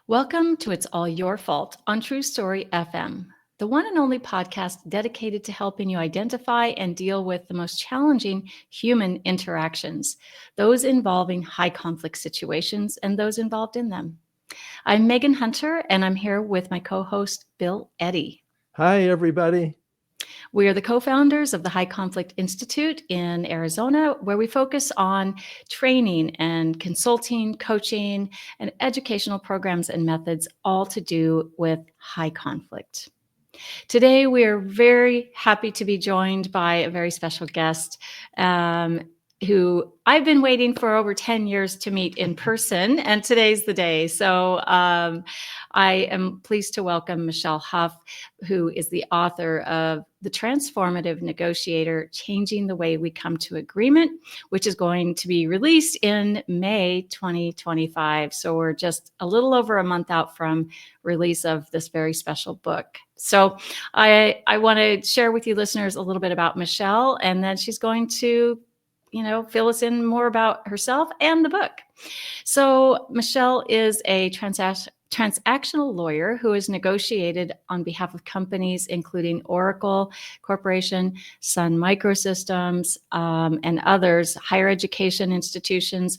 Welcome to It's All Your Fault on True Story FM, the one and only podcast dedicated to helping you identify and deal with the most challenging human interactions, those involving high conflict situations and those involved in them. I'm Megan Hunter, and I'm here with my co-host, Bill Eddy. Hi, everybody. We are the co-founders of the High Conflict Institute in Arizona, where we focus on training and consulting, coaching, and educational programs and methods, all to do with high conflict. Today, we are very happy to be joined by a very special guest who I've been waiting for over 10 years to meet in person, and today's the day. So I am pleased to welcome Michèle Huff, who is the author of The Transformative Negotiator, Changing the Way We Come to Agreement, which is going to be released in May 2025. So we're just a little over a month out from release of this very special book. So I want to share with you listeners a little bit about Michèle, and then she's going to fill us in more about herself and the book. So Michèle is a transactional lawyer who has negotiated on behalf of companies including Oracle Corporation, Sun Microsystems, and others, higher education institutions,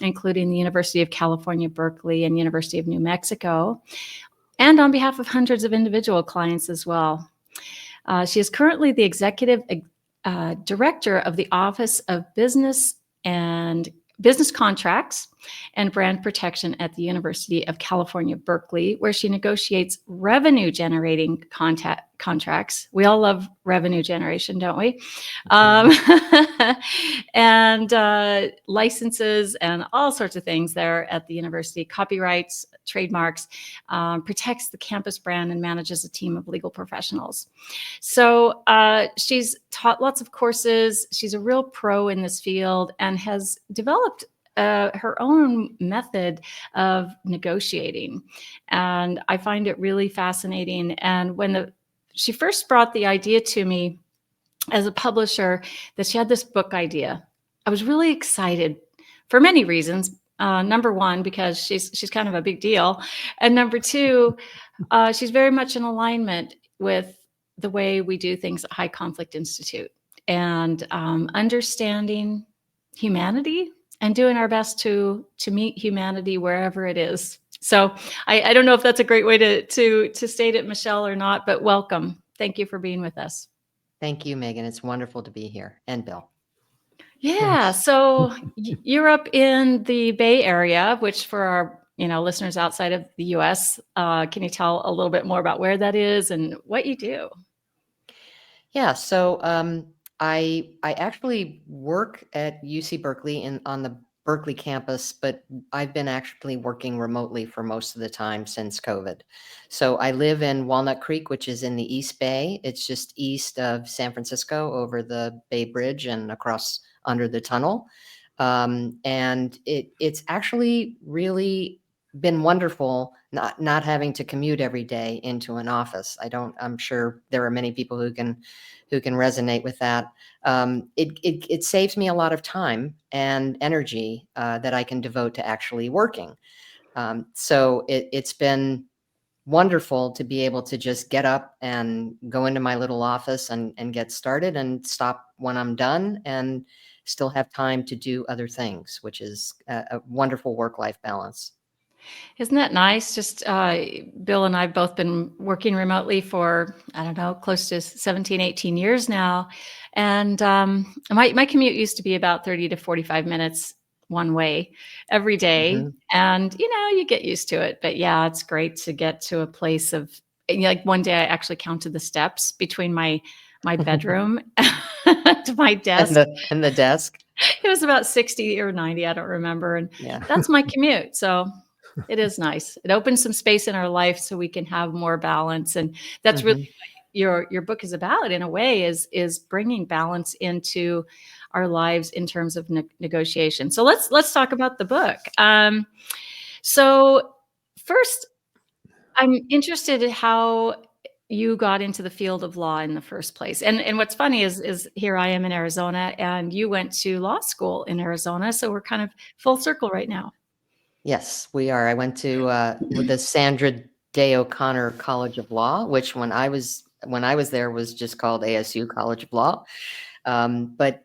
including the University of California, Berkeley, and University of New Mexico, and on behalf of hundreds of individual clients as well. She is currently the executive director of the Office of Business Contracts and Brand Protection at the University of California, Berkeley, where she negotiates revenue-generating contracts. We all love revenue generation, don't we? And licenses and all sorts of things there at the university, copyrights, trademarks, protects the campus brand, and manages a team of legal professionals. So she's taught lots of courses. She's a real pro in this field and has developed her own method of negotiating. And I find it really fascinating. And when she first brought the idea to me as a publisher that she had this book idea, I was really excited for many reasons. Number one, because she's kind of a big deal. And number two, she's very much in alignment with the way we do things at High Conflict Institute, and understanding humanity and doing our best to meet humanity wherever it is. So I don't know if that's a great way to state it, Michèle, or not, but welcome. Thank you for being with us. Thank you, Megan. It's wonderful to be here. And Bill. Yeah. So you're up in the Bay Area, which for our listeners outside of the US, can you tell a little bit more about where that is and what you do? Yeah. So I actually work at UC Berkeley on the Berkeley campus, but I've been actually working remotely for most of the time since COVID. So I live in Walnut Creek, which is in the East Bay. It's just east of San Francisco over the Bay Bridge and across under the tunnel. And it's actually really been wonderful not having to commute every day into an office. I'm sure there are many people who can resonate with that. It saves me a lot of time and energy that I can devote to actually working. So it's been wonderful to be able to just get up and go into my little office and get started and stop when I'm done and still have time to do other things, which is a wonderful work-life balance. Isn't that nice? Just Bill and I have both been working remotely for, I don't know, close to 17, 18 years now. And my commute used to be about 30 to 45 minutes one way every day. Mm-hmm. And, you get used to it. But yeah, it's great to get to a place of, like one day I actually counted the steps between my bedroom to my desk. And the desk. It was about 60 or 90, I don't remember. And yeah, that's my commute. So it is nice. It opens some space in our life so we can have more balance. And that's really what your book is about, in a way, is bringing balance into our lives in terms of negotiation. So let's talk about the book. So first, I'm interested in how you got into the field of law in the first place. And what's funny is here I am in Arizona, and you went to law school in Arizona. So we're kind of full circle right now. Yes, we are. I went to with the Sandra Day O'Connor College of Law, which when I was there was just called ASU College of Law. But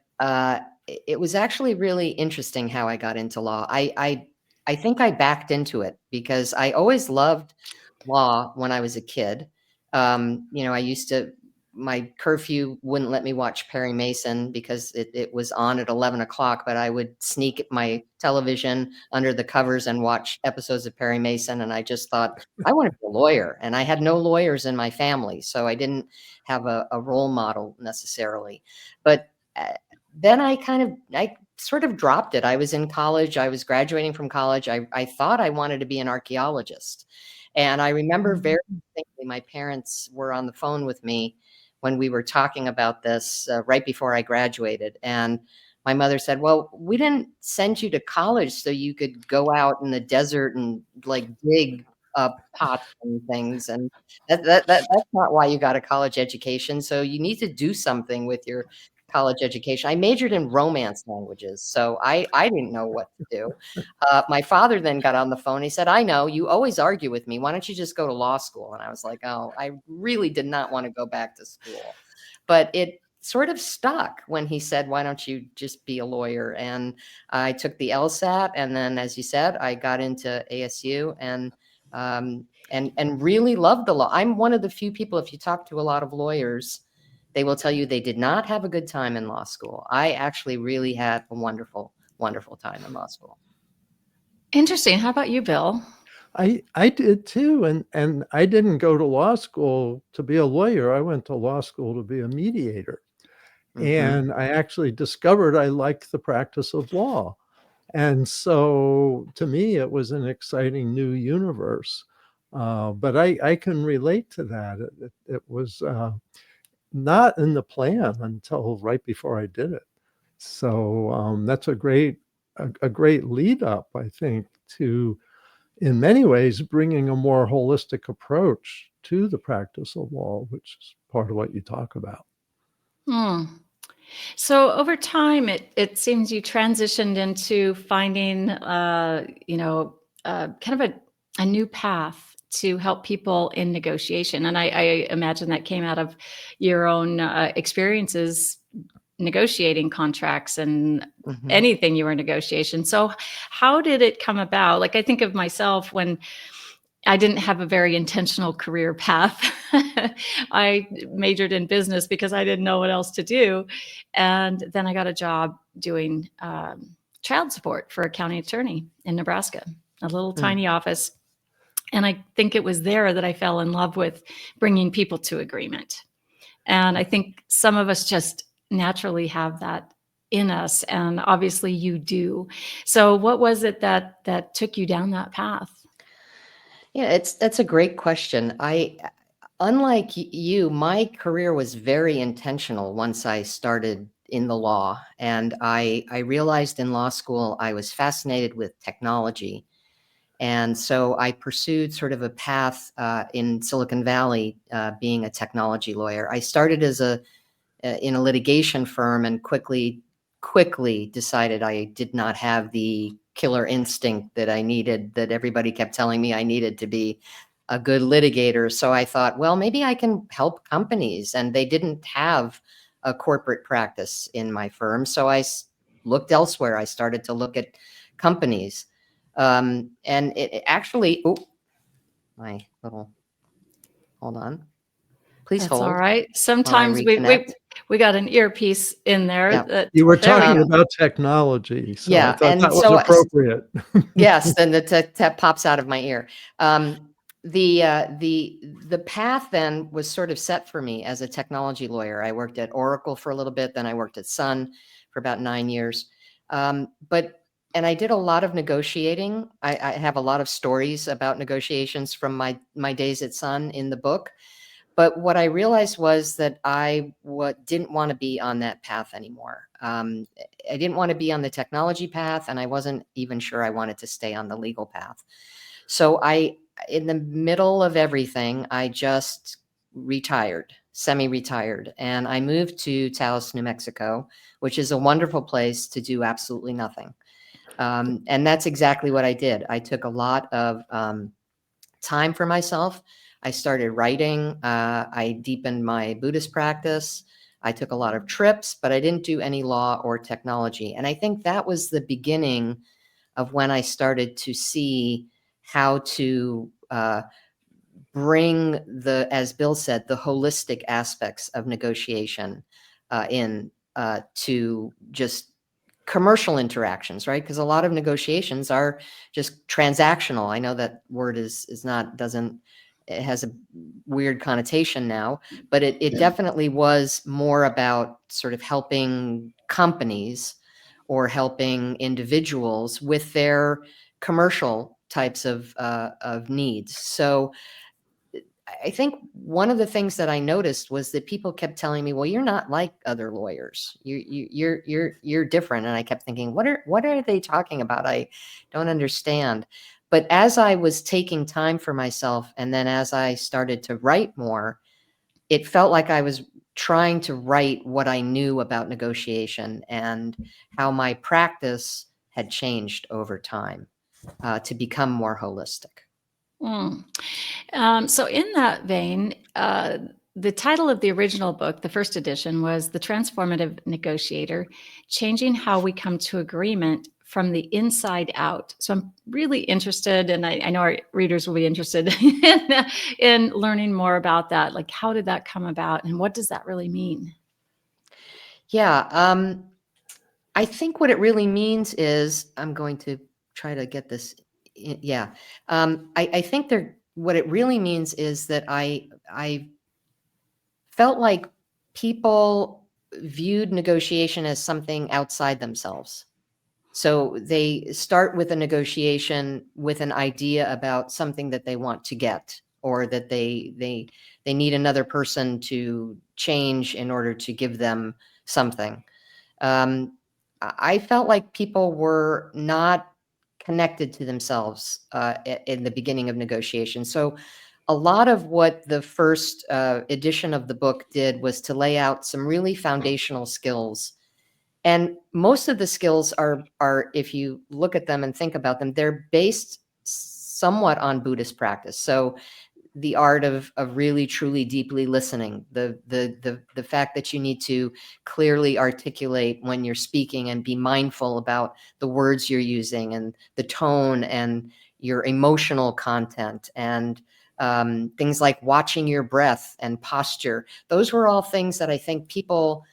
it was actually really interesting how I got into law. I think I backed into it because I always loved law when I was a kid. I used to, my curfew wouldn't let me watch Perry Mason because it was on at 11 o'clock, but I would sneak my television under the covers and watch episodes of Perry Mason. And I just thought, I want to be a lawyer. And I had no lawyers in my family, so I didn't have a role model necessarily. But uh, then I sort of dropped it. I was in college. I was graduating from college. I thought I wanted to be an archaeologist. And I remember very distinctly my parents were on the phone with me when we were talking about this right before I graduated. And my mother said, "Well, we didn't send you to college so you could go out in the desert and like dig up pots and things. And that's not why you got a college education. So you need to do something with your college education." I majored in romance languages, so I didn't know what to do. My father then got on the phone. He said, "I know you always argue with me. Why don't you just go to law school?" And I was like, "Oh, I really did not want to go back to school." But it sort of stuck when he said, "Why don't you just be a lawyer?" And I took the LSAT, and then, as you said, I got into ASU and really loved the law. I'm one of the few people, if you talk to a lot of lawyers, they will tell you they did not have a good time in law school. I actually really had a wonderful, wonderful time in law school. Interesting. How about you, Bill? I did too, and I didn't go to law school to be a lawyer. I went to law school to be a mediator. And I actually discovered I liked the practice of law. And so to me, it was an exciting new universe. But I can relate to that. It was not in the plan until right before I did it. So that's a great lead up, I think, to in many ways bringing a more holistic approach to the practice of law, which is part of what you talk about. Hmm. So over time, it seems you transitioned into finding, kind of a new path to help people in negotiation. And I imagine that came out of your own experiences negotiating contracts and Mhm. anything you were in negotiation. So how did it come about? Like I think of myself when I didn't have a very intentional career path. I majored in business because I didn't know what else to do. And then I got a job doing child support for a county attorney in Nebraska, a little Mm. tiny office. And I think it was there that I fell in love with bringing people to agreement. And I think some of us just naturally have that in us. And obviously you do. So what was it that took you down that path? Yeah, that's a great question. Unlike you, my career was very intentional once I started in the law, and I realized in law school I was fascinated with technology, and so I pursued sort of a path in Silicon Valley, being a technology lawyer. I started as in a litigation firm and quickly decided I did not have the killer instinct that I needed, that everybody kept telling me I needed to be a good litigator. So I thought, well, maybe I can help companies. And they didn't have a corporate practice in my firm. So looked elsewhere. I started to look at companies. And it actually, oh, my little, hold on. Please That's all hold right. while I Sometimes reconnect. we got an earpiece in there Yeah. that You were there we talking go. about technology, so I Yeah. thought And that was so appropriate. yes, then the that pops out of my ear. The path then was sort of set for me as a technology lawyer. I worked at Oracle for a little bit, then I worked at Sun for about 9 years. And I did a lot of negotiating. I have a lot of stories about negotiations from my days at Sun in the book. But what I realized was that didn't want to be on that path anymore. I didn't want to be on the technology path, and I wasn't even sure I wanted to stay on the legal path. So in the middle of everything, I just retired, semi-retired, and I moved to Taos, New Mexico, which is a wonderful place to do absolutely nothing. And that's exactly what I did. I took a lot of time for myself. I started writing. I deepened my Buddhist practice. I took a lot of trips, but I didn't do any law or technology. And I think that was the beginning of when I started to see how to bring the, as Bill said, the holistic aspects of negotiation in to just commercial interactions, right? Because a lot of negotiations are just transactional. I know that word is not, doesn't, it has a weird connotation now, but it definitely was more about sort of helping companies or helping individuals with their commercial types of needs. So I think one of the things that I noticed was that people kept telling me, "Well, you're not like other lawyers. You're different." And I kept thinking, what are they talking about? I don't understand. But as I was taking time for myself, and then as I started to write more, it felt like I was trying to write what I knew about negotiation and how my practice had changed over time to become more holistic. So in that vein, the title of the original book, the first edition, was The Transformative Negotiator, Changing How We Come to Agreement from the Inside Out. So I'm really interested, and I know our readers will be interested in learning more about that. Like, how did that come about, and what does that really mean? Yeah, I think what it really means is, I'm going to try to get this. Yeah, I think what it really means is that I felt like people viewed negotiation as something outside themselves. So they start with a negotiation with an idea about something that they want to get, or that they need another person to change in order to give them something. I felt like people were not connected to themselves in the beginning of negotiation. So a lot of what the first edition of the book did was to lay out some really foundational skills. And most of the skills are, if you look at them and think about them, they're based somewhat on Buddhist practice. So the art of really truly deeply listening, the fact that you need to clearly articulate when you're speaking and be mindful about the words you're using and the tone and your emotional content, and things like watching your breath and posture. Those were all things that I think people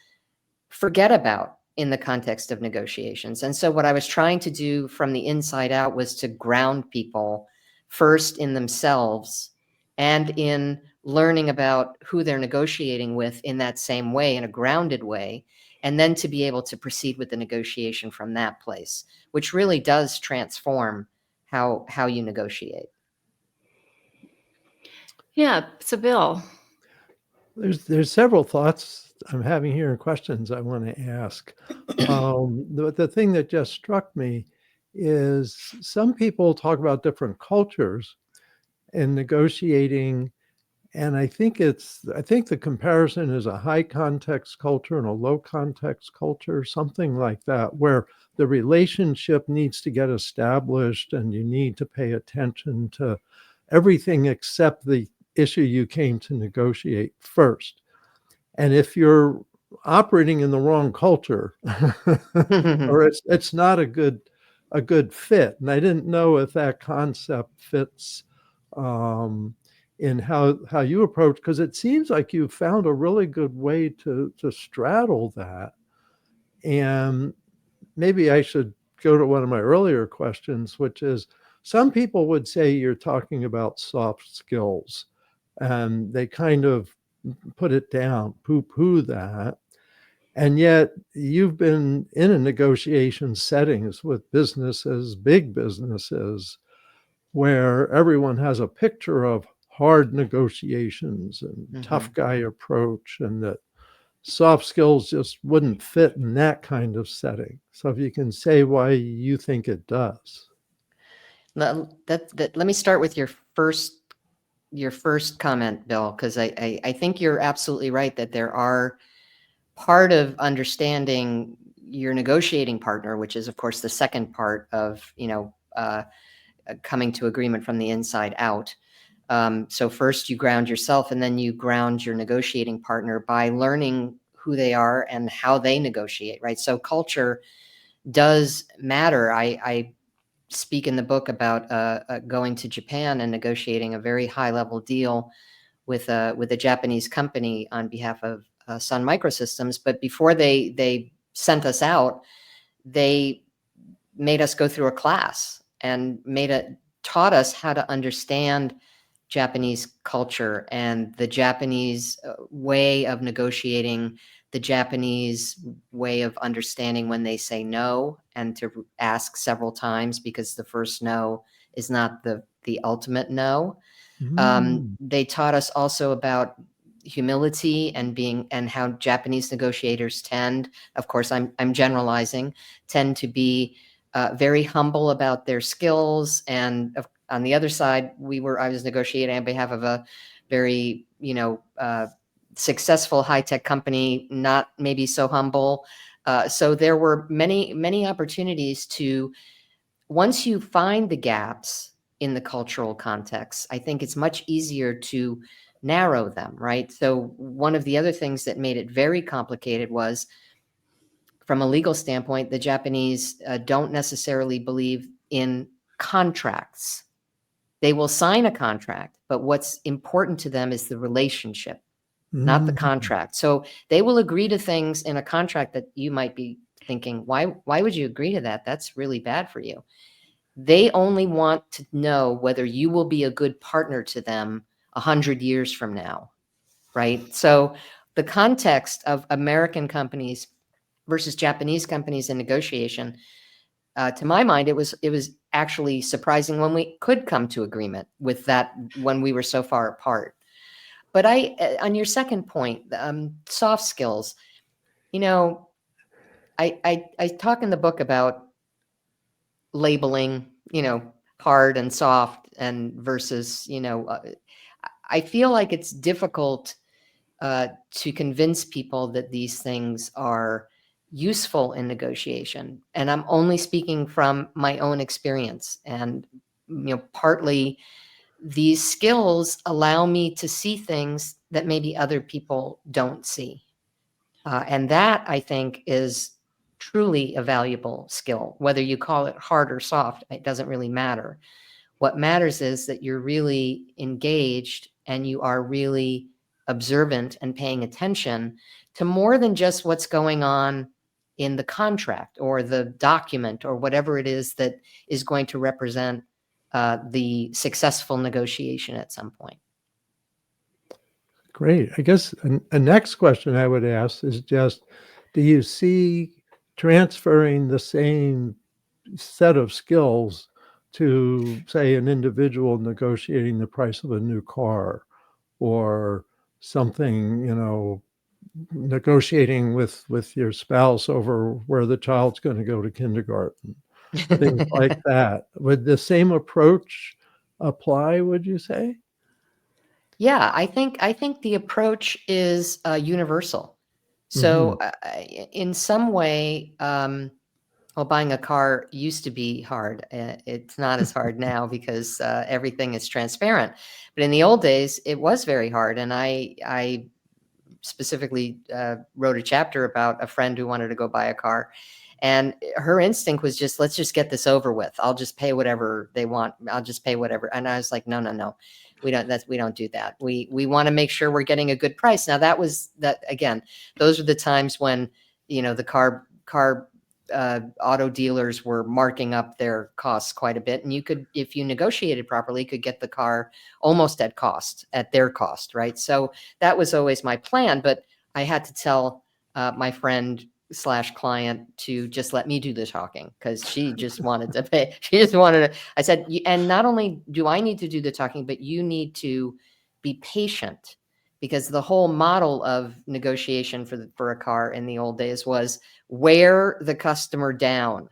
forget about in the context of negotiations. And so what I was trying to do from the inside out was to ground people first in themselves and in learning about who they're negotiating with in that same way, in a grounded way, and then to be able to proceed with the negotiation from that place, which really does transform how you negotiate. Yeah. So, Bill. There's several thoughts I'm having here and questions I want to ask. The thing that just struck me is some people talk about different cultures and negotiating, and I think the comparison is a high context culture and a low context culture, something like that, where the relationship needs to get established and you need to pay attention to everything except the issue you came to negotiate first. And if you're operating in the wrong culture, or it's not a good fit. And I didn't know if that concept fits in how you approach, because it seems like you found a really good way to straddle that. And maybe I should go to one of my earlier questions, which is, some people would say you're talking about soft skills, and they kind of put it down, poo-poo that. And yet you've been in a negotiation settings with businesses, big businesses, where everyone has a picture of hard negotiations and tough guy approach, and that soft skills just wouldn't fit in that kind of setting. So if you can say why you think it does. Let me start with your first comment, Bill, because I think you're absolutely right that there are part of understanding your negotiating partner, which is of course the second part of, coming to agreement from the inside out. So first you ground yourself, and then you ground your negotiating partner by learning who they are and how they negotiate, right? So culture does matter. I speak in the book about going to Japan and negotiating a very high level deal with a Japanese company on behalf of Sun Microsystems. But before they sent us out, they made us go through a class and taught us how to understand Japanese culture and the Japanese way of negotiating, the Japanese way of understanding when they say no, and to ask several times, because the first no is not the ultimate no. They taught us also about humility and how Japanese negotiators tend, of course, I'm generalizing, tend to be very humble about their skills. And on the other side, I was negotiating on behalf of a very, successful high-tech company, not maybe so humble. So there were many, many opportunities to, once you find the gaps in the cultural context, I think it's much easier to narrow them, right? So one of the other things that made it very complicated was, from a legal standpoint, the Japanese don't necessarily believe in contracts. They will sign a contract, but what's important to them is the relationship, not the contract. So they will agree to things in a contract that you might be thinking, why would you agree to that? That's really bad for you. They only want to know whether you will be a good partner to them 100 years from now, right? So the context of American companies versus Japanese companies in negotiation, to my mind, it was actually surprising when we could come to agreement with that when we were so far apart. But on your second point, soft skills, I talk in the book about labeling, hard and soft and versus, I feel like it's difficult to convince people that these things are useful in negotiation. And I'm only speaking from my own experience. And, partly these skills allow me to see things that maybe other people don't see. And that, I think, is truly a valuable skill. Whether you call it hard or soft, it doesn't really matter. What matters is that you're really engaged and you are really observant and paying attention to more than just what's going on in the contract or the document or whatever it is that is going to represent the successful negotiation at some point. Great. I guess a next question I would ask is just, do you see transferring the same set of skills to, say, an individual negotiating the price of a new car, or something, negotiating with your spouse over where the child's going to go to kindergarten, things like that? Would the same approach apply, would you say? Yeah, I think the approach is universal. So in some way, well, buying a car used to be hard. It's not as hard now because everything is transparent. But in the old days, it was very hard. And I specifically wrote a chapter about a friend who wanted to go buy a car. And her instinct was just, let's just get this over with. I'll just pay whatever they want. I'll just pay whatever. And I was like, no. We don't do that. We want to make sure we're getting a good price. Now again, those are the times when, the car auto dealers were marking up their costs quite a bit. And you could, if you negotiated properly, could get the car almost at their cost, right? So that was always my plan, but I had to tell my friend / client to just let me do the talking, because she just wanted to pay. I said, and not only do I need to do the talking, but you need to be patient, because the whole model of negotiation for a car in the old days was wear the customer down,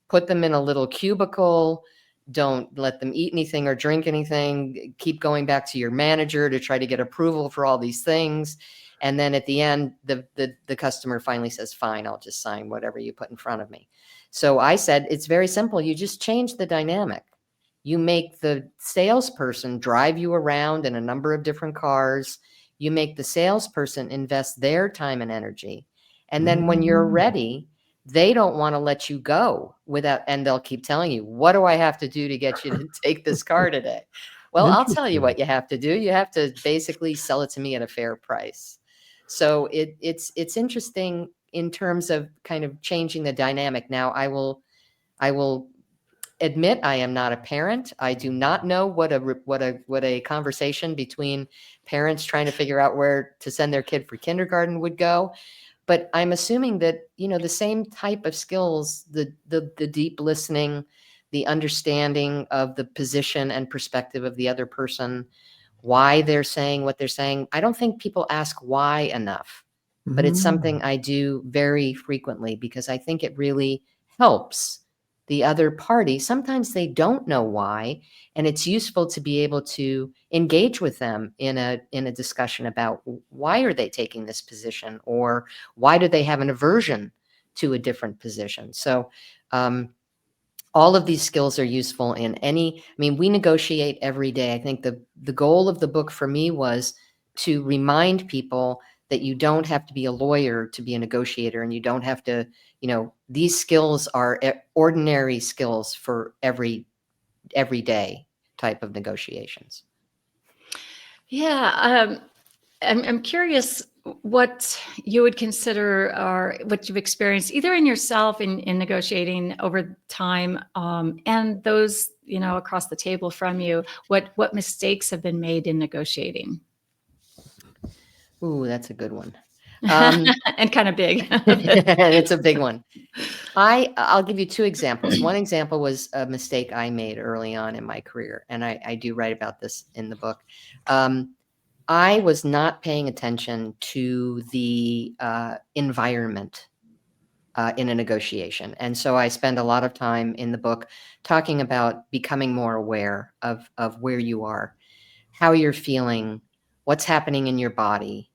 put them in a little cubicle, don't let them eat anything or drink anything, keep going back to your manager to try to get approval for all these things. And then at the end, the customer finally says, fine, I'll just sign whatever you put in front of me. So I said, it's very simple. You just change the dynamic. You make the salesperson drive you around in a number of different cars. You make the salesperson invest their time and energy. And then when you're ready, they don't want to let you go without, and they'll keep telling you, what do I have to do to get you to take this car today? Well, I'll tell you what you have to do. You have to basically sell it to me at a fair price. So it's interesting in terms of kind of changing the dynamic. Now, I will admit I am not a parent. I do not know what a conversation between parents trying to figure out where to send their kid for kindergarten would go. But I'm assuming that, the same type of skills, the deep listening, the understanding of the position and perspective of the other person, why they're saying what they're saying. I don't think people ask why enough, but it's something I do very frequently because I think it really helps the other party. Sometimes they don't know why, and it's useful to be able to engage with them in a discussion about why are they taking this position, or why do they have an aversion to a different position. So all of these skills are useful in we negotiate every day. I think the goal of the book for me was to remind people that you don't have to be a lawyer to be a negotiator, and you don't have to, these skills are ordinary skills for everyday type of negotiations. Yeah. I'm curious what you would consider or what you've experienced either in yourself in negotiating over time, and those, across the table from you, what mistakes have been made in negotiating. Ooh, that's a good one. And kind of big. It's a big one. I'll give you two examples. One example was a mistake I made early on in my career, and I do write about this in the book. I was not paying attention to the environment in a negotiation. And so I spend a lot of time in the book talking about becoming more aware of where you are, how you're feeling, what's happening in your body.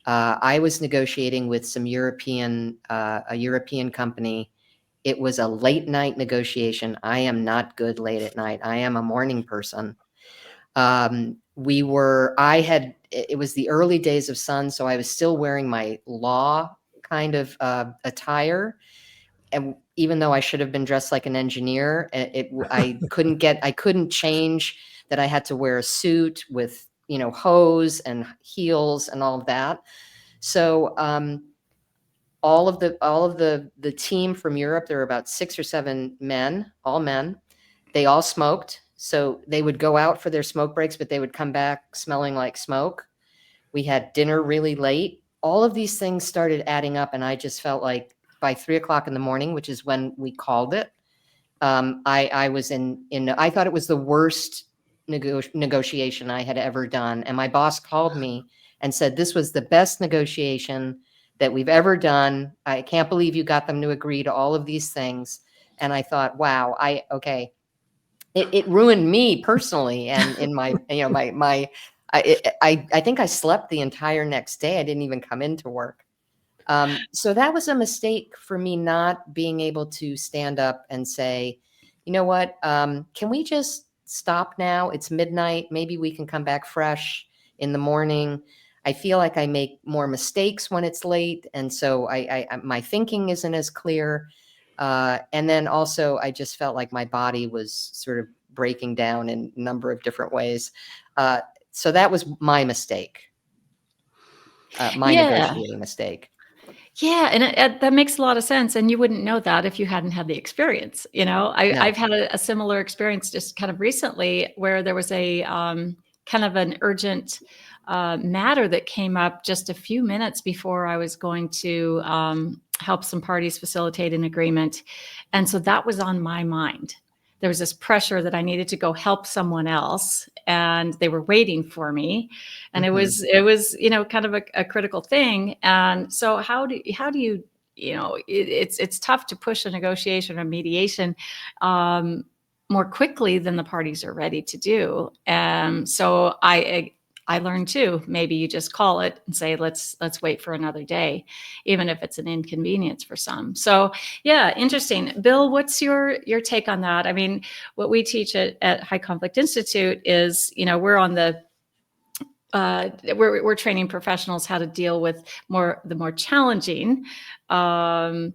I was negotiating with a European company. It was a late night negotiation. I am not good late at night. I am a morning person. It was the early days of Sun, so I was still wearing my law kind of attire. And even though I should have been dressed like an engineer, I couldn't change that I had to wear a suit with, hose and heels and all of that. So all of the team from Europe, there were about 6 or 7 men, all men. They all smoked. So they would go out for their smoke breaks, but they would come back smelling like smoke. We had dinner really late. All of these things started adding up, and I just felt like by 3:00 in the morning, which is when we called it, I was I thought it was the worst negotiation I had ever done. And my boss called me and said, this was the best negotiation that we've ever done. I can't believe you got them to agree to all of these things. And I thought, wow, okay. It ruined me personally, and in my, I think I slept the entire next day. I didn't even come into work. So that was a mistake for me, not being able to stand up and say, you know what, can we just stop now? It's midnight. Maybe we can come back fresh in the morning. I feel like I make more mistakes when it's late, and so my thinking isn't as clear. And then also, I just felt like my body was sort of breaking down in a number of different ways. So that was my mistake, negotiating mistake. Yeah, and that makes a lot of sense, and you wouldn't know that if you hadn't had the experience. I've had a similar experience just kind of recently, where there was a kind of an urgent matter that came up just a few minutes before I was going to help some parties facilitate an agreement. And so that was on my mind. There was this pressure that I needed to go help someone else, and they were waiting for me. And it was, kind of a critical thing. And so how do you, it's tough to push a negotiation or mediation more quickly than the parties are ready to do. So I learned too. Maybe you just call it and say, let's wait for another day, even if it's an inconvenience for some. So yeah, interesting. Bill, what's your take on that? I mean, what we teach at High Conflict Institute is, we're on the we're training professionals how to deal with the more challenging parties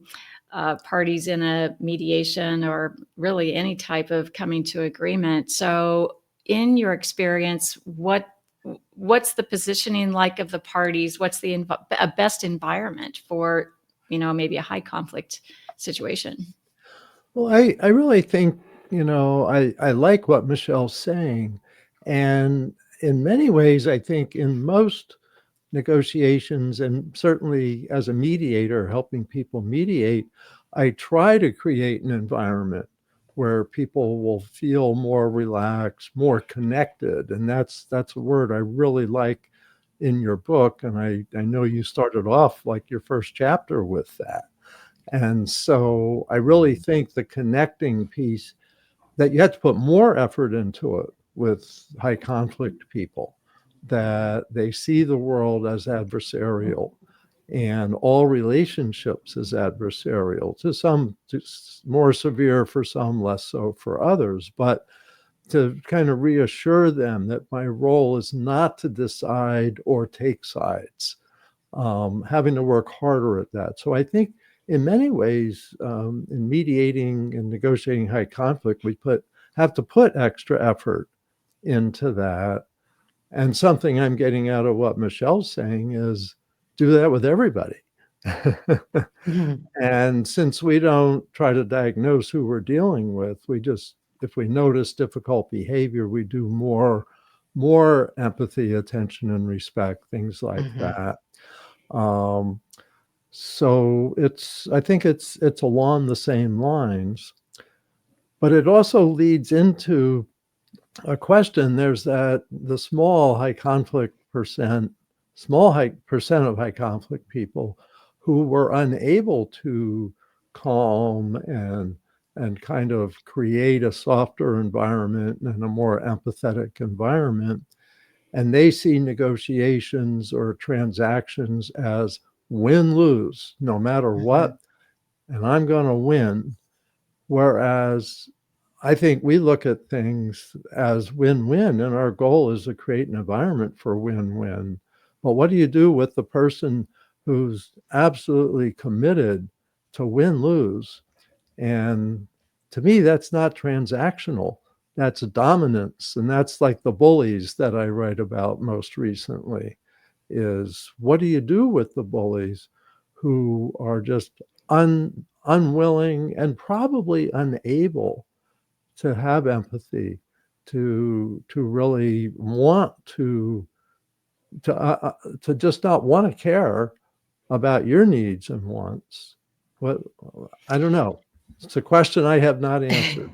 in a mediation or really any type of coming to agreement. So in your experience, what's the positioning like of the parties? What's the best environment for, maybe a high conflict situation? Well, I really think, I like what Michelle's saying. And in many ways, I think in most negotiations, and certainly as a mediator, helping people mediate, I try to create an environment where people will feel more relaxed, more connected. And that's a word I really like in your book. And I know you started off like your first chapter with that. And so I really think the connecting piece, that you have to put more effort into it with high conflict people, that they see the world as adversarial and all relationships as adversarial, to some more severe for some, less so for others. But to kind of reassure them that my role is not to decide or take sides, having to work harder at that. So I think in many ways, in mediating and negotiating high conflict, we have to put extra effort into that. And something I'm getting out of what Michelle's saying is do that with everybody. And since we don't try to diagnose who we're dealing with, if we notice difficult behavior, we do more empathy, attention, and respect, things like that. So I think it's along the same lines, but it also leads into a question. There's the small percent of high conflict people who were unable to calm and kind of create a softer environment and a more empathetic environment. And they see negotiations or transactions as win-lose, no matter what, and I'm going to win. Whereas I think we look at things as win-win, and our goal is to create an environment for win-win. But what do you do with the person who's absolutely committed to win-lose? And to me, that's not transactional. That's dominance. And that's like the bullies that I write about most recently, is what do you do with the bullies who are just unwilling and probably unable to have empathy, to really want to just not want to care about your needs and wants. I don't know. It's a question I have not answered.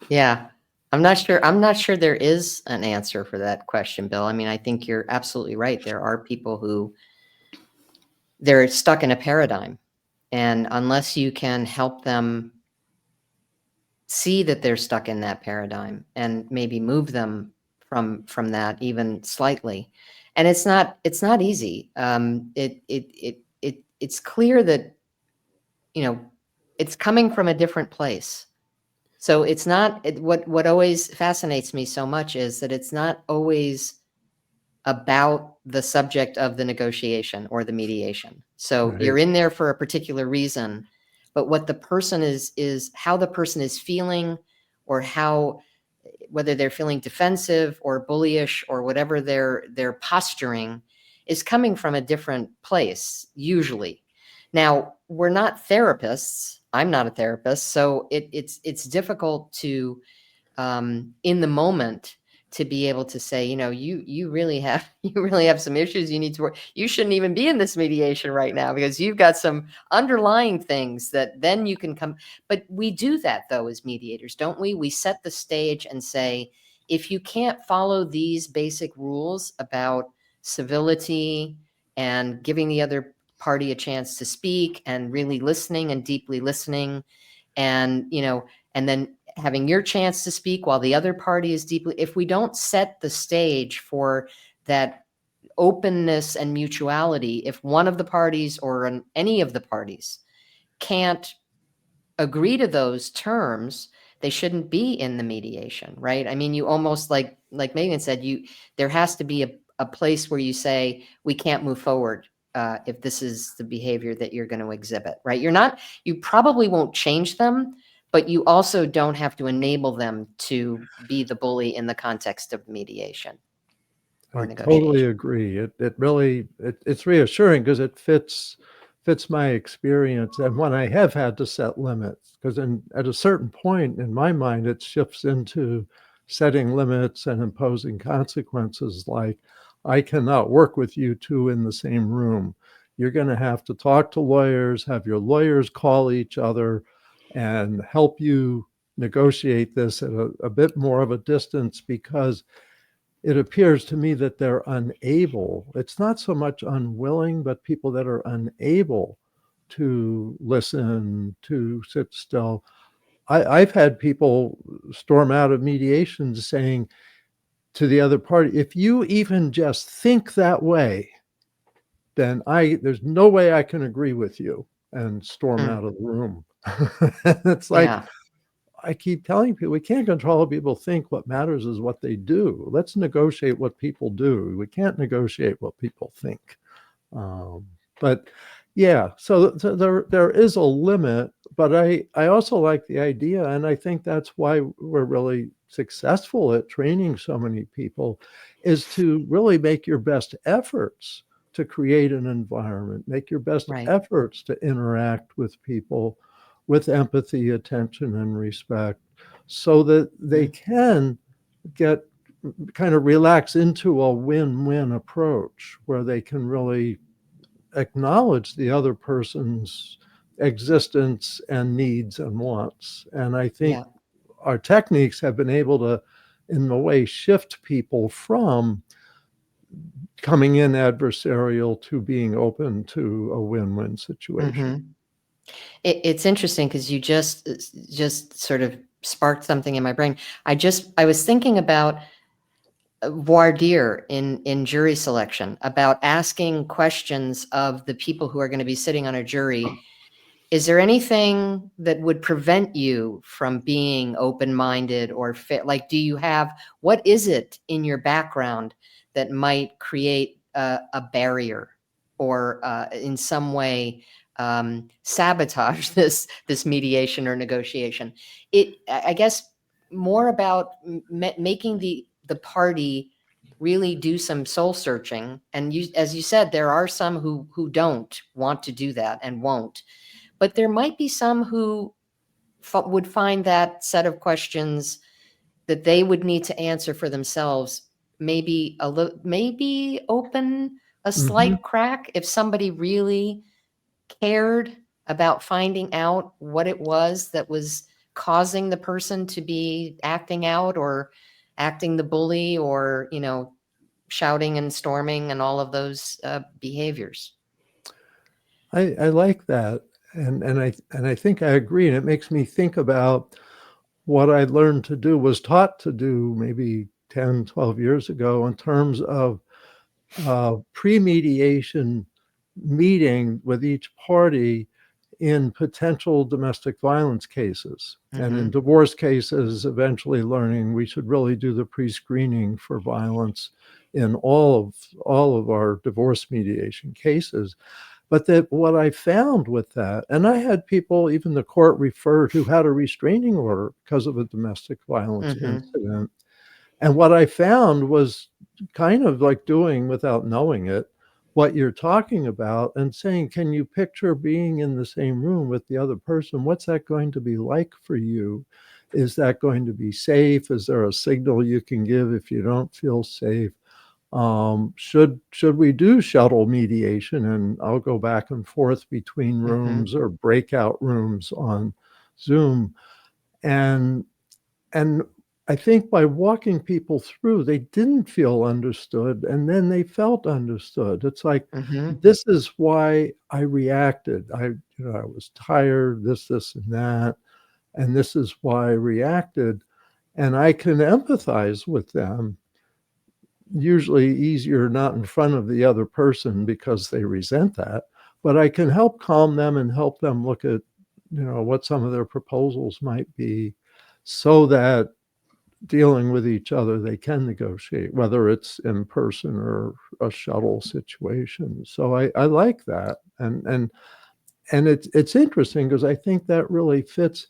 Yeah. I'm not sure there is an answer for that question, Bill. I mean, I think you're absolutely right. There are people who they're stuck in a paradigm, and unless you can help them see that they're stuck in that paradigm and maybe move them from that even slightly, and it's not easy. It's clear that it's coming from a different place. So it's not what always fascinates me so much is that it's not always about the subject of the negotiation or the mediation. So Right. you're in there for a particular reason, but what the person is how the person is feeling, or whether they're feeling defensive or bullyish or whatever they're posturing is coming from a different place usually. Now, we're not therapists. I'm not a therapist, so it's difficult to in the moment to be able to say, you really have some issues you need to work. You shouldn't even be in this mediation right now because you've got some underlying things that then you can come. But we do that though as mediators, don't we? We set the stage and say, if you can't follow these basic rules about civility and giving the other party a chance to speak and really listening and deeply listening, and and then having your chance to speak while the other party is deeply, if we don't set the stage for that openness and mutuality, if one of the parties or any of the parties can't agree to those terms, they shouldn't be in the mediation, right? I mean, you almost like Megan said, there has to be a place where you say, we can't move forward if this is the behavior that you're going to exhibit, right? You probably won't change them, but you also don't have to enable them to be the bully in the context of mediation or I negotiation. totally agree. It's reassuring because it fits my experience. And when I have had to set limits, because at a certain point in my mind, it shifts into setting limits and imposing consequences, like I cannot work with you two in the same room. You're going to have to talk to lawyers, have your lawyers call each other and help you negotiate this at a bit more of a distance, because it appears to me that they're unable. It's not so much unwilling, but people that are unable to listen, to sit still. I've had people storm out of mediations saying to the other party, if you even just think that way, then there's no way I can agree with you, and storm out of the room. It's like, Yeah. I keep telling people, we can't control how people think. What matters is what they do. Let's negotiate what people do. We can't negotiate what people think. But yeah, so there is a limit, but I also like the idea, and I think that's why we're really successful at training so many people, is to really make your best efforts to create an environment, make your best Right. efforts to interact with people with empathy, attention, and respect, so that they can get kind of relax into a win-win approach where they can really acknowledge the other person's existence and needs and wants. And I think Yeah. our techniques have been able to, in a way, shift people from coming in adversarial to being open to a win-win situation. It's interesting because you just sort of sparked something in my brain. I was thinking about voir dire in jury selection, about asking questions of the people who are going to be sitting on a jury. Is there anything that would prevent you from being open-minded or fit? Like, what is it in your background that might create a barrier or in some way sabotage this mediation or negotiation? I guess, more about making the party really do some soul searching. And as you said, there are some who don't want to do that and won't. But there might be some who would find that set of questions that they would need to answer for themselves maybe open a slight crack if somebody really cared about finding out what it was that was causing the person to be acting out or acting the bully, or shouting and storming and all of those behaviors. I like that. And I think I agree. And it makes me think about what I learned to do, was taught to do maybe 10, 12 years ago, in terms of pre-mediation meeting with each party in potential domestic violence cases. And in divorce cases, eventually learning we should really do the pre-screening for violence in all of our divorce mediation cases. But that what I found with that, and I had people, even the court referred, who had a restraining order because of a domestic violence incident. And what I found was kind of like doing, without knowing it, what you're talking about, and saying, can you picture being in the same room with the other person? What's that going to be like for you? Is that going to be safe? Is there a signal you can give if you don't feel safe? Should we do shuttle mediation, and I'll go back and forth between rooms or breakout rooms on Zoom? And I think by walking people through, they didn't feel understood, and then they felt understood. It's like, this is why I reacted. I was tired, this and that, and this is why I reacted. And I can empathize with them usually easier not in front of the other person because they resent that, but I can help calm them and help them look at, what some of their proposals might be, so that dealing with each other, they can negotiate, whether it's in person or a shuttle situation. So I like that. And it's interesting because I think that really fits.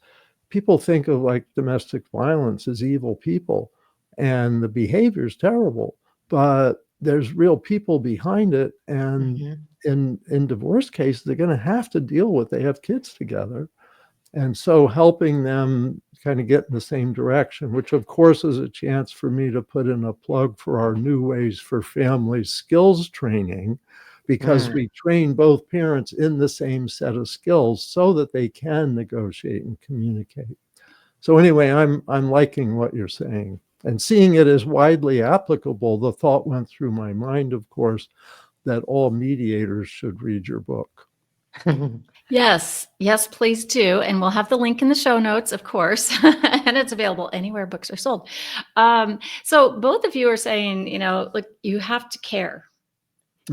People think of like domestic violence as evil people and the behavior is terrible, but there's real people behind it. And Mhm. in divorce cases, they're going to have to deal with, they have kids together. And so helping them kind of get in the same direction, which of course is a chance for me to put in a plug for our New Ways for Families skills training, because Mm. we train both parents in the same set of skills so that they can negotiate and communicate. So anyway, I'm liking what you're saying and seeing it as widely applicable. The thought went through my mind, of course, that all mediators should read your book. Yes, yes, please do. And we'll have the link in the show notes, of course, and it's available anywhere books are sold. So both of you are saying, look, you have to care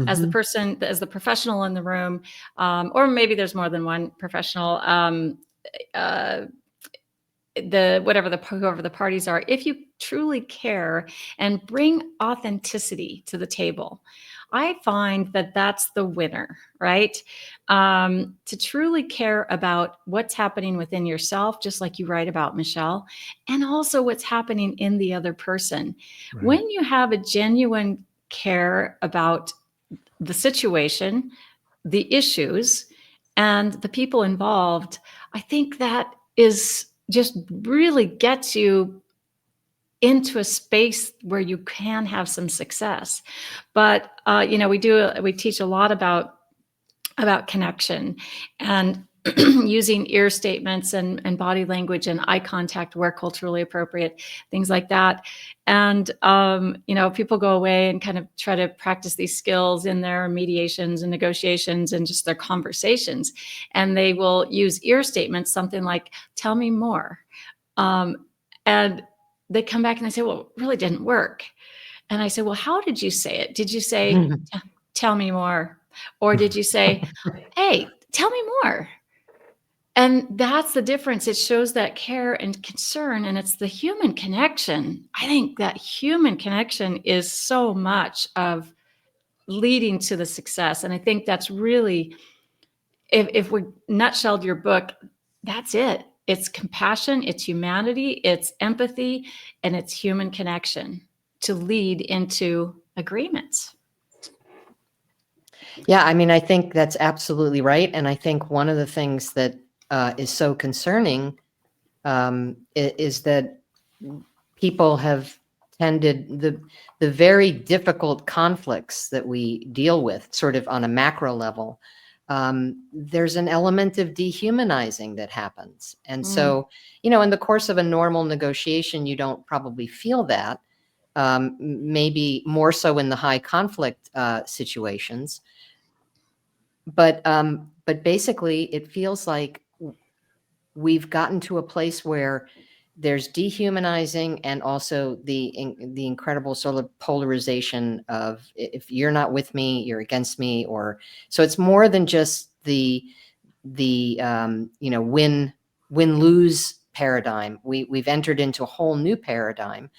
as the Mhm. person, as the professional in the room, or maybe there's more than one professional. Uh, whoever the parties are, if you truly care and bring authenticity to the table, I find that that's the winner, right? To truly care about what's happening within yourself, just like you write about, Michèle, and also what's happening in the other person. Right. When you have a genuine care about the situation, the issues, and the people involved, I think that is just really gets you into a space where you can have some success. But we teach a lot about connection and using ear statements and body language and eye contact where culturally appropriate, things like that. And people go away and kind of try to practice these skills in their mediations and negotiations and just their conversations, and they will use ear statements, something like "tell me more," and they come back and they say, "Well, it really didn't work." And I say, "Well, how did you say it? Did you say, tell me more? Or did you say, hey, tell me more?" And that's the difference. It shows that care and concern, and it's the human connection. I think that human connection is so much of leading to the success. And I think that's really, if we nutshelled your book, that's it. It's compassion, it's humanity, it's empathy, and it's human connection to lead into agreements. Yeah, I mean, I think that's absolutely right. And I think one of the things that is so concerning is that people have tended the very difficult conflicts that we deal with, sort of on a macro level. There's an element of dehumanizing that happens. And so, in the course of a normal negotiation, you don't probably feel that. Maybe more so in the high conflict situations. But basically, it feels like we've gotten to a place where there's dehumanizing and also the incredible sort of polarization of, if you're not with me, you're against me, or so it's more than just the win lose paradigm. We've entered into a whole new paradigm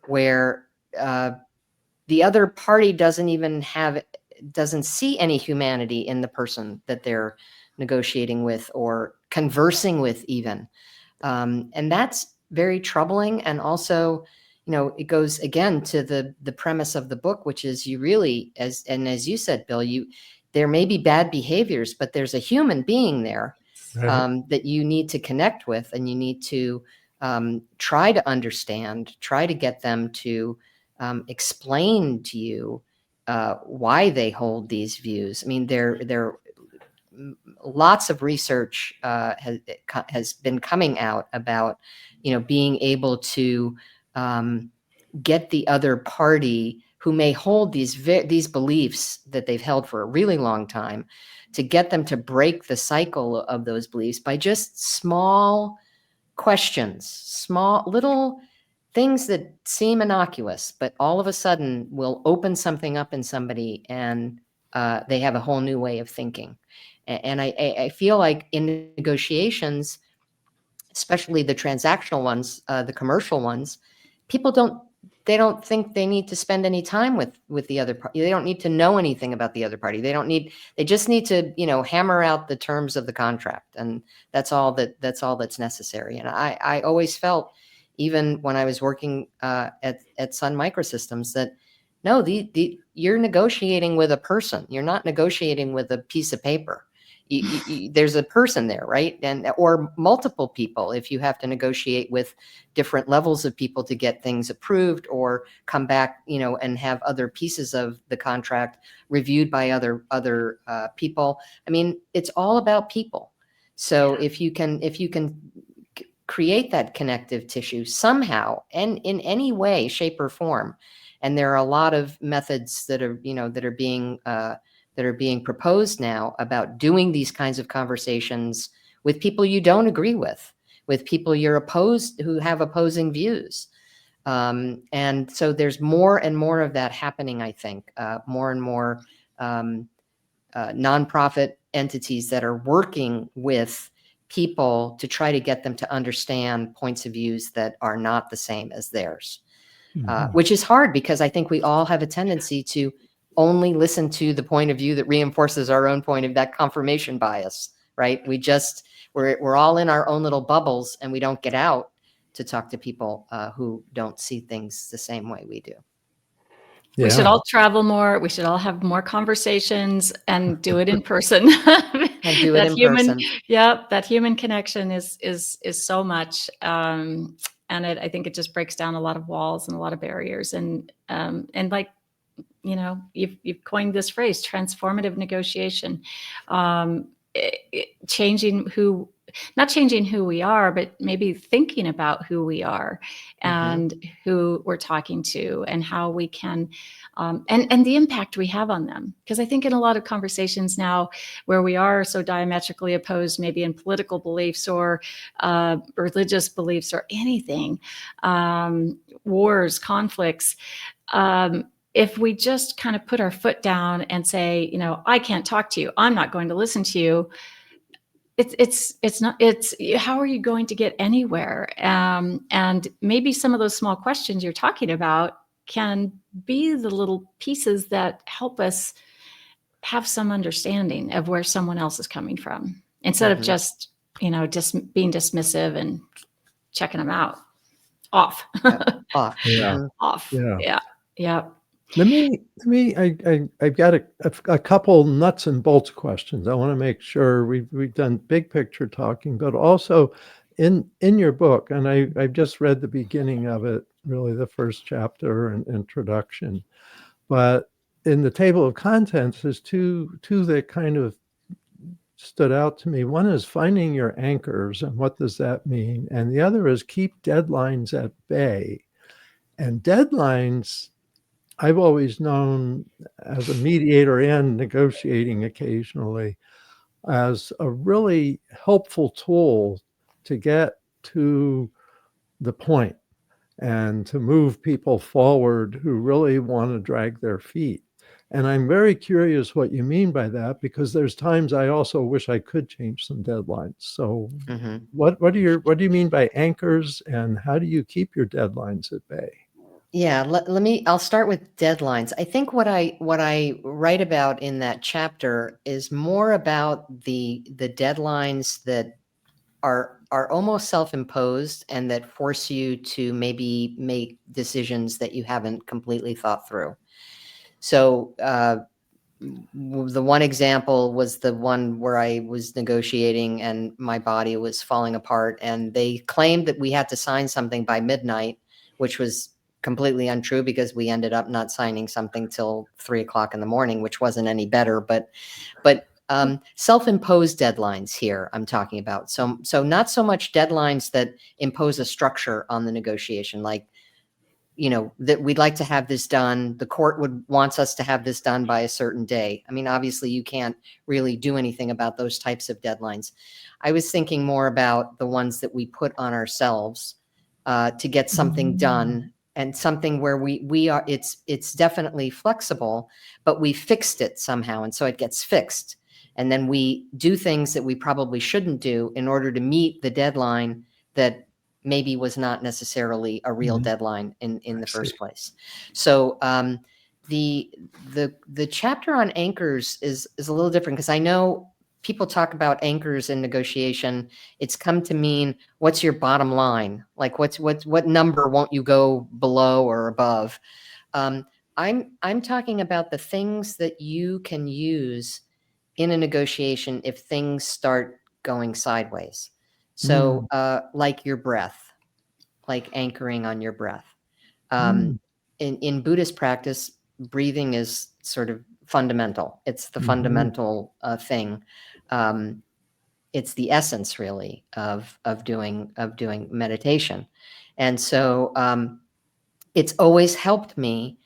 where the other party doesn't see any humanity in the person that they're negotiating with or conversing with even. And that's very troubling. And also, it goes again to the premise of the book, which is you really, as you said, Bill, there may be bad behaviors, but there's a human being there that you need to connect with, and you need to try to understand, try to get them to explain to you why they hold these views. I mean, there lots of research has been coming out about, being able to get the other party who may hold these beliefs that they've held for a really long time, to get them to break the cycle of those beliefs by just small questions, small little things that seem innocuous, but all of a sudden will open something up in somebody, and they have a whole new way of thinking. And I feel like in negotiations, especially the transactional ones, the commercial ones, people don't think they need to spend any time with the other party. They don't need to know anything about the other party. They just need to, hammer out the terms of the contract. And that's all that's necessary. And I always felt, even when I was working at Sun Microsystems, that no, you're negotiating with a person. You're not negotiating with a piece of paper. There's a person there, right? Or multiple people, if you have to negotiate with different levels of people to get things approved, or come back, and have other pieces of the contract reviewed by other people. I mean, it's all about people. So if you can create that connective tissue somehow, and in any way, shape, or form, and there are a lot of methods that are being proposed now about doing these kinds of conversations with people you don't agree with people who have opposing views. And so there's more and more of that happening, I think, more and more nonprofit entities that are working with people to try to get them to understand points of views that are not the same as theirs, which is hard, because I think we all have a tendency to only listen to the point of view that reinforces our own point of that confirmation bias, right? We're all in our own little bubbles, and we don't get out to talk to people who don't see things the same way we do. We should all travel more. We should all have more conversations and do it in person. And do it in person. Yeah, that human connection is so much. And I think it just breaks down a lot of walls and a lot of barriers. And like, you've coined this phrase, transformative negotiation, not changing who we are, but maybe thinking about who we are and who we're talking to, and how we can, and the impact we have on them. Because I think in a lot of conversations now, where we are so diametrically opposed, maybe in political beliefs or religious beliefs or anything, wars, conflicts, if we just kind of put our foot down and say, I can't talk to you, I'm not going to listen to you, how are you going to get anywhere? And maybe some of those small questions you're talking about can be the little pieces that help us have some understanding of where someone else is coming from, instead of just being dismissive and checking them out. Off. Off. Yeah. Off. Yeah. I've got a couple nuts and bolts questions. I want to make sure we've done big picture talking, but also in your book, and I've just read the beginning of it, really the first chapter and introduction, but in the table of contents, there's two that kind of stood out to me. One is finding your anchors, and what does that mean? And the other is keep deadlines at bay. And deadlines, I've always known, as a mediator and negotiating occasionally, as a really helpful tool to get to the point and to move people forward who really want to drag their feet. And I'm very curious what you mean by that, because there's times I also wish I could change some deadlines. So what do you mean by anchors, and how do you keep your deadlines at bay? Yeah, I'll start with deadlines. I think what I write about in that chapter is more about the deadlines that are almost self-imposed, and that force you to maybe make decisions that you haven't completely thought through. So the one example was the one where I was negotiating and my body was falling apart, and they claimed that we had to sign something by midnight, which was completely untrue, because we ended up not signing something till 3 o'clock in the morning, which wasn't any better. But self-imposed deadlines here I'm talking about. So not so much deadlines that impose a structure on the negotiation, like, that we'd like to have this done. The court wants us to have this done by a certain day. I mean, obviously you can't really do anything about those types of deadlines. I was thinking more about the ones that we put on ourselves, to get something done, and something where we are, it's definitely flexible, but we fixed it somehow. And so it gets fixed. And then we do things that we probably shouldn't do in order to meet the deadline that maybe was not necessarily a real deadline in the first place. So the chapter on anchors is a little different, because I know people talk about anchors in negotiation. It's come to mean, what's your bottom line? Like what number won't you go below or above? I'm talking about the things that you can use in a negotiation if things start going sideways. So like your breath, like anchoring on your breath. In Buddhist practice, breathing is sort of fundamental. It's the fundamental thing. It's the essence, really, of doing meditation. And so it's always helped me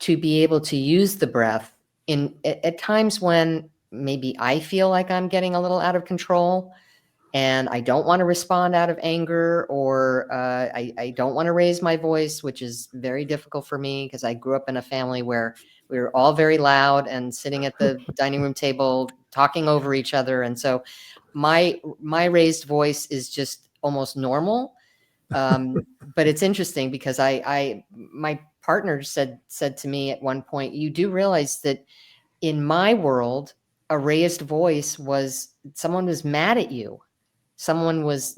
to be able to use the breath at times when maybe I feel like I'm getting a little out of control, and I don't want to respond out of anger, or I don't want to raise my voice, which is very difficult for me because I grew up in a family where we were all very loud and sitting at the dining room table talking over each other. And so my raised voice is just almost normal. But it's interesting because my partner said to me at one point, you do realize that in my world, a raised voice was someone was mad at you. Someone was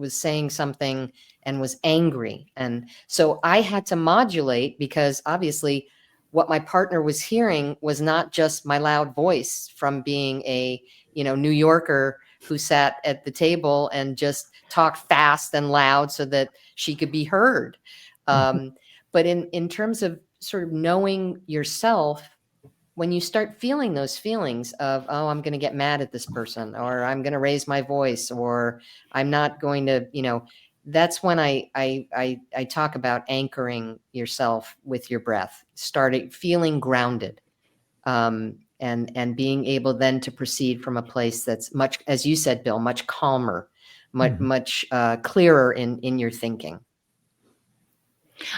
saying something and was angry. And so I had to modulate, because obviously what my partner was hearing was not just my loud voice from being a, New Yorker who sat at the table and just talked fast and loud so that she could be heard. But in terms of sort of knowing yourself, when you start feeling those feelings of, oh, I'm going to get mad at this person, or I'm going to raise my voice, or I'm not going to, that's when I talk about anchoring yourself with your breath, starting feeling grounded, and being able then to proceed from a place that's much, as you said, Bill, much calmer, much clearer in your thinking.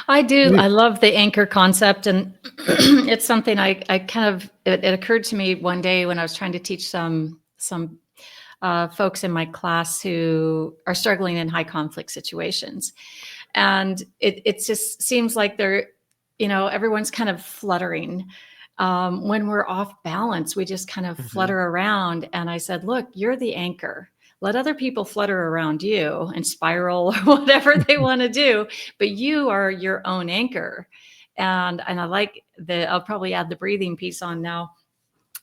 I do. I love the anchor concept. And it's something I kind of, it occurred to me one day when I was trying to teach some folks in my class who are struggling in high conflict situations. And it just seems like they're, everyone's kind of fluttering. When we're off balance, we just kind of flutter around. And I said, look, you're the anchor. Let other people flutter around you and spiral or whatever they want to do, but you are your own anchor. And I like I'll probably add the breathing piece on now,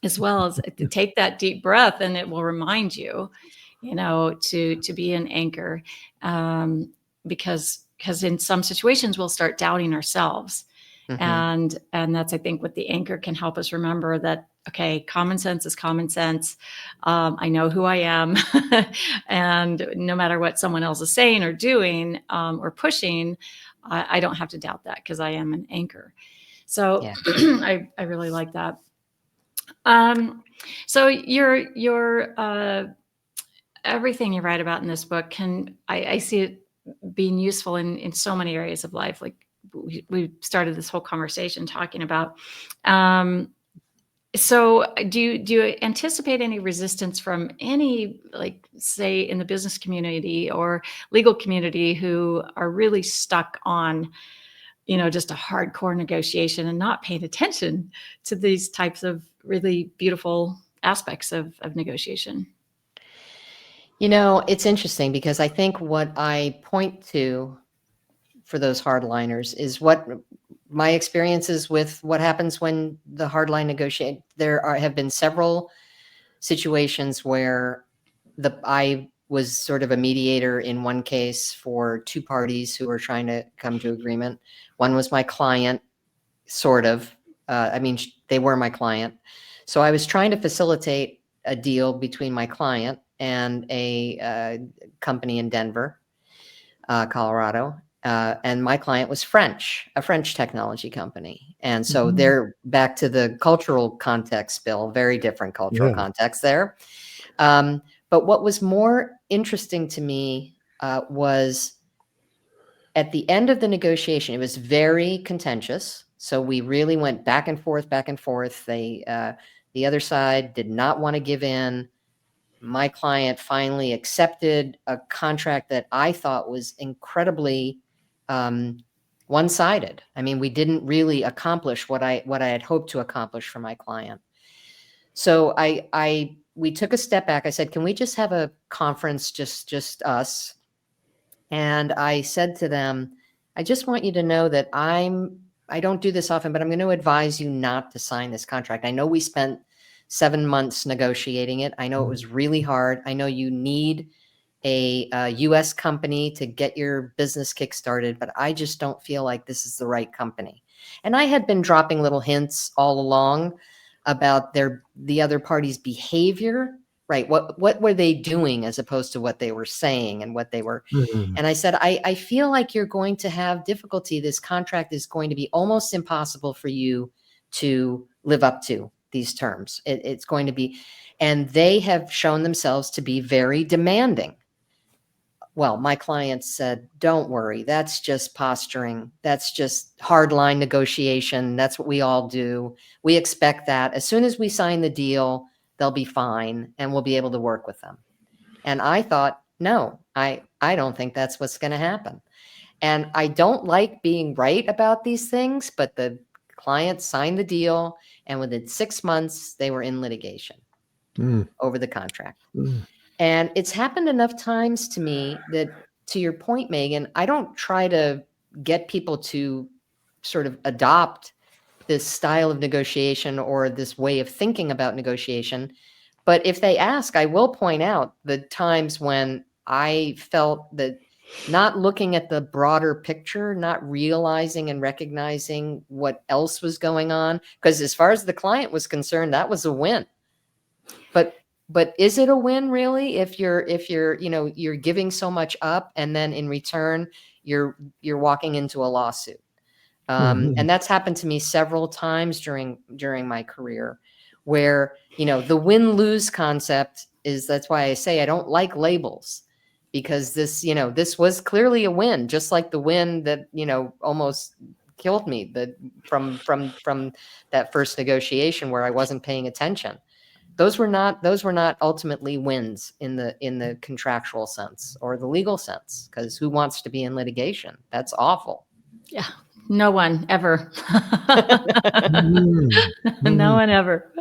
as well as to take that deep breath, and it will remind you, to be an anchor. Because in some situations we'll start doubting ourselves. And that's, I think, what the anchor can help us remember, that, okay, common sense is common sense. I know who I am. And no matter what someone else is saying or doing, or pushing, I don't have to doubt that, because I am an anchor. So I really like that. So your everything you write about in this book I see it being useful in so many areas of life. Like we started this whole conversation talking about. So do you anticipate any resistance from any, like, say, in the business community or legal community, who are really stuck on, just a hardcore negotiation and not paying attention to these types of really beautiful aspects of negotiation? It's interesting, because I think what I point to for those hardliners is what my experiences with what happens when the hardline negotiate. Have been several situations where I was sort of a mediator in one case for two parties who were trying to come to agreement. One was my client, sort of. They were my client. So I was trying to facilitate a deal between my client and a company in Denver, Colorado. And my client was a French technology company. And so they're back to the cultural context, Bill, very different cultural context there. But what was more interesting to me was at the end of the negotiation, it was very contentious. So we really went back and forth, back and forth. The other side did not want to give in. My client finally accepted a contract that I thought was incredibly one-sided. I mean, we didn't really accomplish what I had hoped to accomplish for my client. So we took a step back. I said, can we just have a conference, just us? And I said to them, I just want you to know that I don't do this often, but I'm going to advise you not to sign this contract. I know we spent 7 months negotiating it. I know it was really hard. I know you need a US company to get your business kickstarted, but I just don't feel like this is the right company. And I had been dropping little hints all along about the other party's behavior, right? What were they doing as opposed to what they were saying and what they were. And I said, I feel like you're going to have difficulty. This contract is going to be almost impossible for you to live up to these terms. It's going to be, and they have shown themselves to be very demanding. Well, my client said, don't worry, that's just posturing. That's just hardline negotiation. That's what we all do. We expect that. As soon as we sign the deal, they'll be fine and we'll be able to work with them. And I thought, no, I don't think that's what's going to happen. And I don't like being right about these things, but the client signed the deal and within 6 months, they were in litigation over the contract. And it's happened enough times to me that, to your point, Megan, I don't try to get people to sort of adopt this style of negotiation or this way of thinking about negotiation. But if they ask, I will point out the times when I felt that not looking at the broader picture, not realizing and recognizing what else was going on, because as far as the client was concerned, that was a win. But is it a win really if you're you're giving so much up and then in return you're walking into a lawsuit? And that's happened to me several times during my career, where the win-lose concept is, that's why I say I don't like labels, because this was clearly a win, just like the win that almost killed me from that first negotiation where I wasn't paying attention. Those were not ultimately wins in the contractual sense or the legal sense, because who wants to be in litigation? That's awful. Yeah, no one ever. No one ever.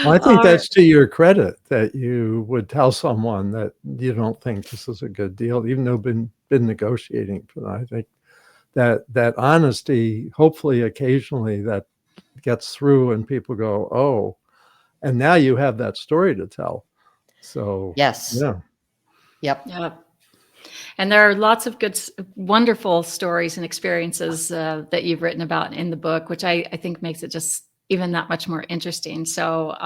Well, I think that's to your credit that you would tell someone that you don't think this is a good deal, even though been negotiating for that. I think that honesty, hopefully occasionally that gets through and people go, oh, and now you have that story to tell. So yes. Yeah. Yep. Yep. And there are lots of good, wonderful stories and experiences that you've written about in the book, which I think makes it just even that much more interesting. So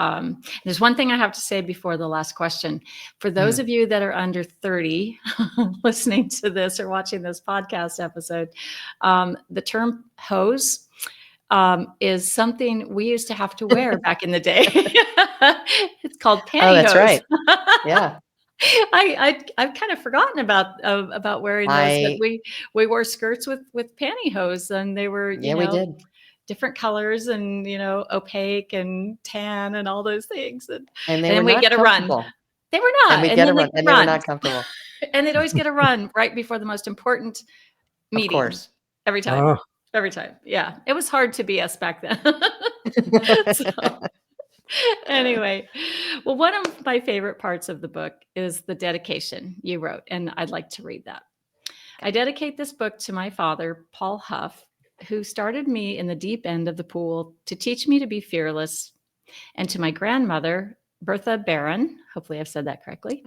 there's one thing I have to say before the last question. For those of you that are under 30 listening to this or watching this podcast episode, the term hose is something we used to have to wear back in the day. It's called pantyhose. Oh, that's right. Yeah. I've kind of forgotten about wearing those, but we wore skirts with pantyhose, and they were we did different colors and opaque and tan and all those things, and they then we get a run. They were not, and we get a run, and they were not comfortable. And they'd always get a run right before the most important meeting. Of course, every time. Every time. Yeah. It was hard to be us back then. So, anyway, well, one of my favorite parts of the book is the dedication you wrote, and I'd like to read that. I dedicate this book to my father, Paul Huff, who started me in the deep end of the pool to teach me to be fearless, and to my grandmother, Bertha Barron, hopefully I've said that correctly,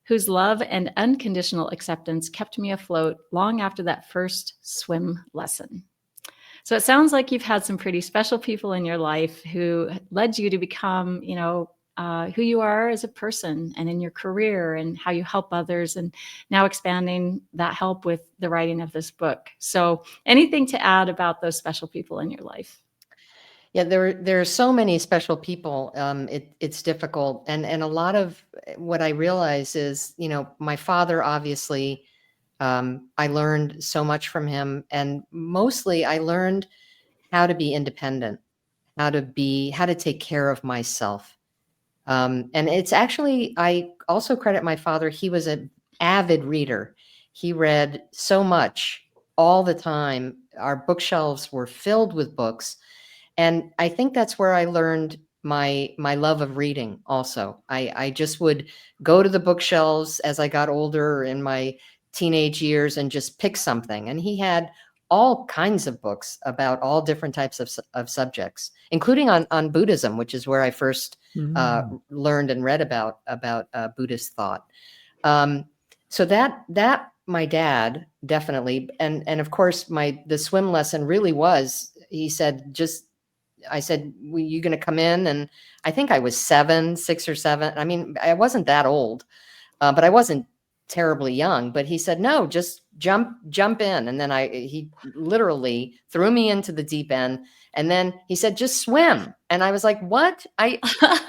whose love and unconditional acceptance kept me afloat long after that first swim lesson. So it sounds like you've had some pretty special people in your life who led you to become, who you are as a person and in your career and how you help others, and now expanding that help with the writing of this book. So anything to add about those special people in your life? Yeah, there are so many special people. It's difficult. And a lot of what I realize is, my father obviously I learned so much from him, and mostly I learned how to be independent, how to take care of myself. And it's actually, I also credit my father. He was an avid reader. He read so much all the time. Our bookshelves were filled with books. And I think that's where I learned my love of reading also. I just would go to the bookshelves as I got older in my teenage years and just pick something. And he had all kinds of books about all different types of subjects, including on Buddhism, which is where I first learned and read about Buddhist thought. So that my dad definitely, and of course the swim lesson really was, he said, I said, well, you going to come in? And I think I was 6 or 7. I mean, I wasn't that old, but I wasn't terribly young. But he said, no, just jump in. And then he literally threw me into the deep end. And then he said, just swim. And I was like, what?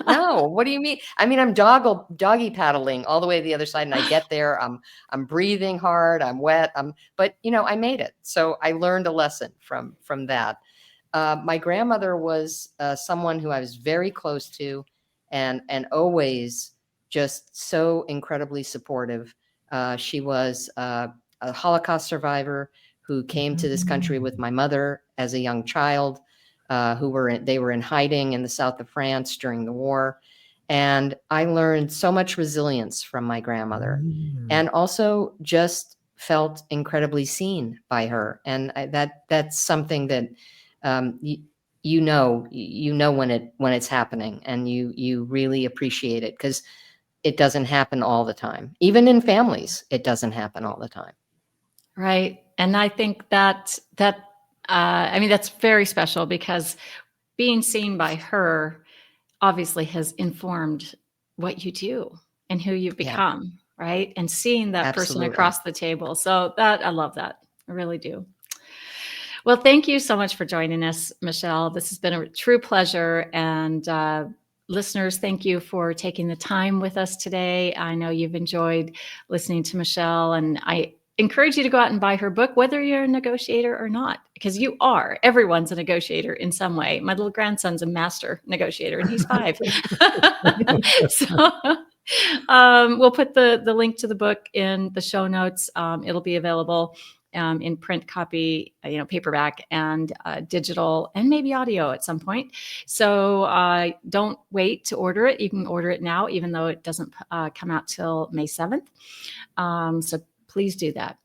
No, what do you mean? I mean, I'm doggy paddling all the way to the other side. And I get there, I'm breathing hard, I'm wet. But I made it. So I learned a lesson from that. My grandmother was someone who I was very close to, and always just so incredibly supportive. She was a Holocaust survivor who came to this country with my mother as a young child. They were in hiding in the south of France during the war, and I learned so much resilience from my grandmother, and also just felt incredibly seen by her. And that's something that you know when it's happening, and you really appreciate it, because it doesn't happen all the time. Even in families, it doesn't happen all the time. Right. And I think that I mean, that's very special, because being seen by her obviously has informed what you do and who you've become, right? And seeing that person Absolutely. across the table. So I love that. I really do. Well, thank you so much for joining us, Michèle. This has been a true pleasure. And listeners, thank you for taking the time with us today. I know you've enjoyed listening to Michèle, and I encourage you to go out and buy her book, whether you're a negotiator or not, because you are. Everyone's a negotiator in some way. My little grandson's a master negotiator, and he's 5. So we'll put the link to the book in the show notes. It'll be available in print copy, paperback, and digital, and maybe audio at some point. So don't wait to order it. You can order it now, even though it doesn't come out till May 7th. So please do that.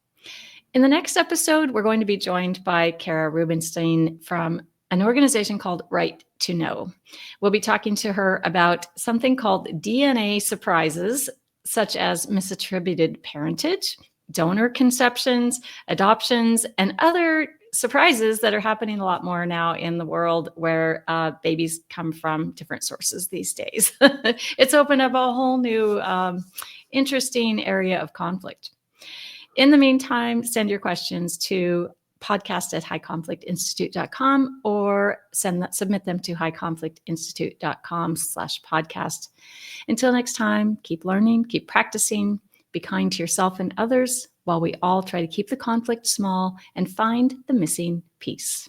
In the next episode, we're going to be joined by Kara Rubenstein from an organization called Right to Know. We'll be talking to her about something called DNA surprises, such as misattributed parentage, donor conceptions, adoptions, and other surprises that are happening a lot more now in the world, where babies come from different sources these days. It's opened up a whole new interesting area of conflict. In the meantime, send your questions to podcast@highconflictinstitute.com, or submit them to highconflictinstitute.com/podcast. Until next time, keep learning, keep practicing, be kind to yourself and others, while we all try to keep the conflict small and find the missing piece.